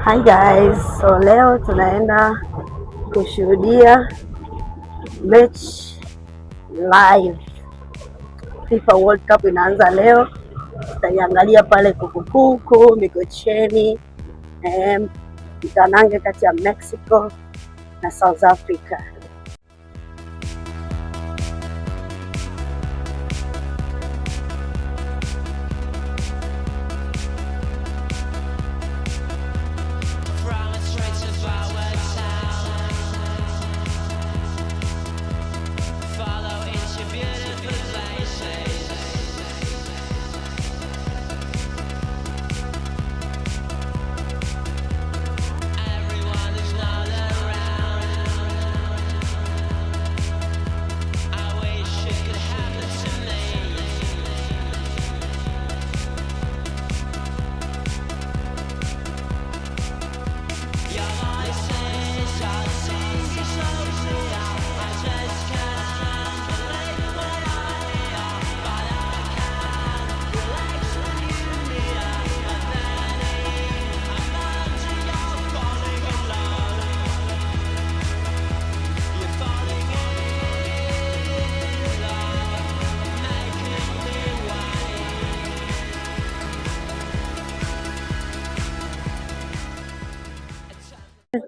Hi guys, so leo tunaenda kushuhudia match live. FIFA World Cup inaanza leo, tutaiangalia pale Kukukuku Mikocheni, mtanange kati ya Mexico na South Africa.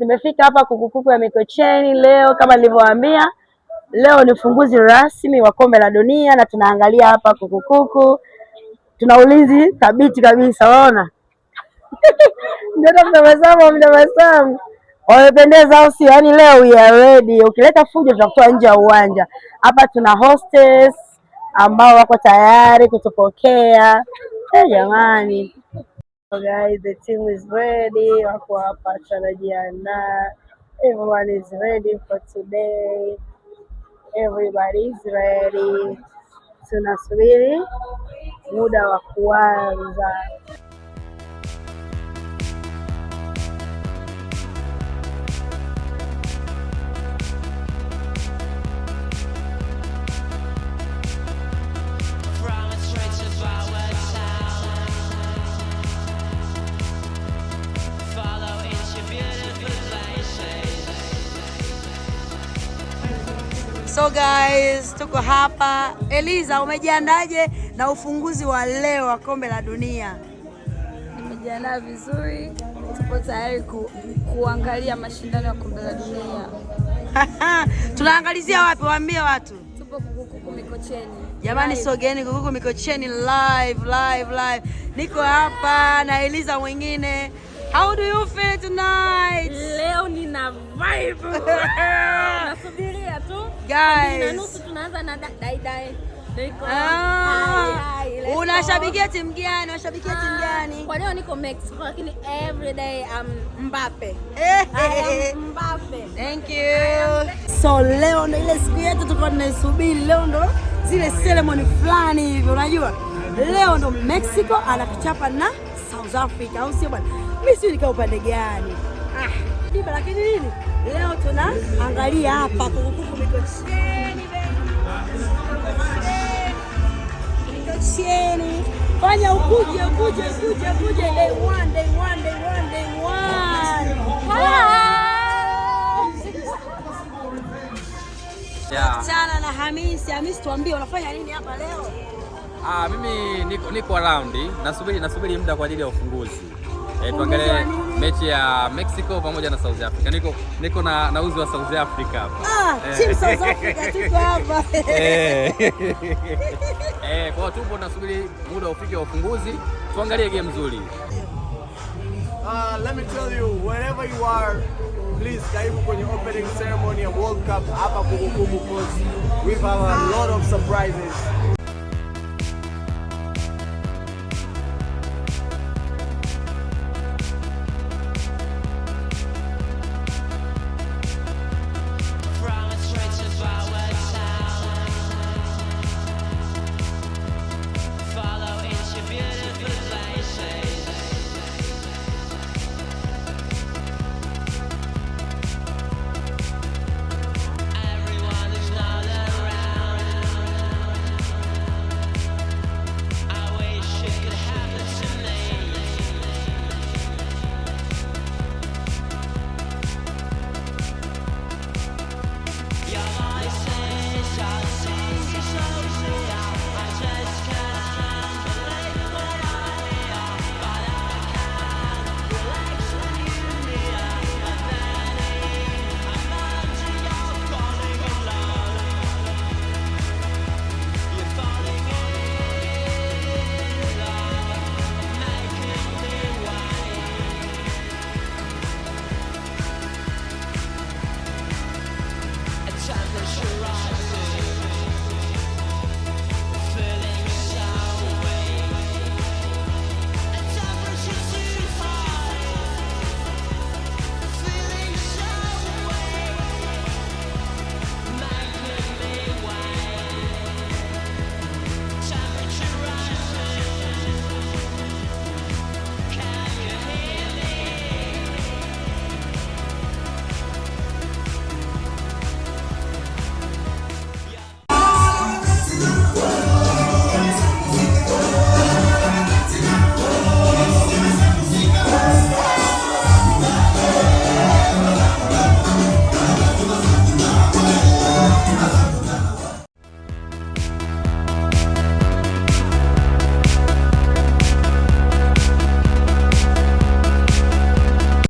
Nimefika hapa Kukukuku ya Mikocheni leo, kama nilivyowaambia, leo ni ufunguzi rasmi wa kombe la dunia na tunaangalia hapa Kukukuku. Tuna ulinzi thabiti kabisa, unaona? Ndio mtabasamu. Wamependeza au sio? Yaani leo we are ready. Ukileta fujo tutakutoa nje ya uwanja. Hapa tuna hostess ambao wako tayari kutupokea. Jamani. So guys, the team is ready. Wako hapa tunajiandaa. Everyone is ready for today. Everybody is ready. Tunasubiri muda wa kuanza. So guys, tuko hapa. Eliza, umejiandaje na ufunguzi wa leo wa kombe la dunia? Nimejiandaa vizuri. Tupo tayari kuangalia mashindano ya kombe la dunia. Tunaangalizia wapi? Waambie watu. Tupo Kukukuku Mikocheni. Jamani, sogeni Kukukuku Mikocheni live. Niko hapa na Eliza mwingine. How do you feel tonight? Leo nina vibe. Nasubiria tu. Guys, na nusu tunaanza na dai. Unashabikia timu gani? Unashabikia timu gani? Kwa leo niko Mexico, lakini every day I'm Mbappe. Mbappe. Thank you. So leo ndo ile siku yetu tulikuwa tunaisubiri. Leo ndo zile ceremony fulani hivi, unajua? Leo ndo Mexico anatuchapa na South Africa, au sio bwana? Mimi si nikaa upande gani? Biba, lakini nini? Leo tunaangalia hapa Kukukuku Mikocheni. Mikocheni. Fanya ukuje. Day one. Chana na Hamisi, tuambie unafanya nini hapa leo? Mimi niko around. Nasubiri muda kwa ajili ya ufunguzi. Tuangalie mechi ya Mexico pamoja na South Africa. Niko na uzi wa South Africa hapa. Team South Africa tuko hapa. Kwa tupo nasubiri muda ufike wa ufunguzi, tuangalie game nzuri. Let me tell you, wherever you are, please karibu kwenye opening ceremony ya World Cup hapa Kukukuku, because we have a lot of surprises.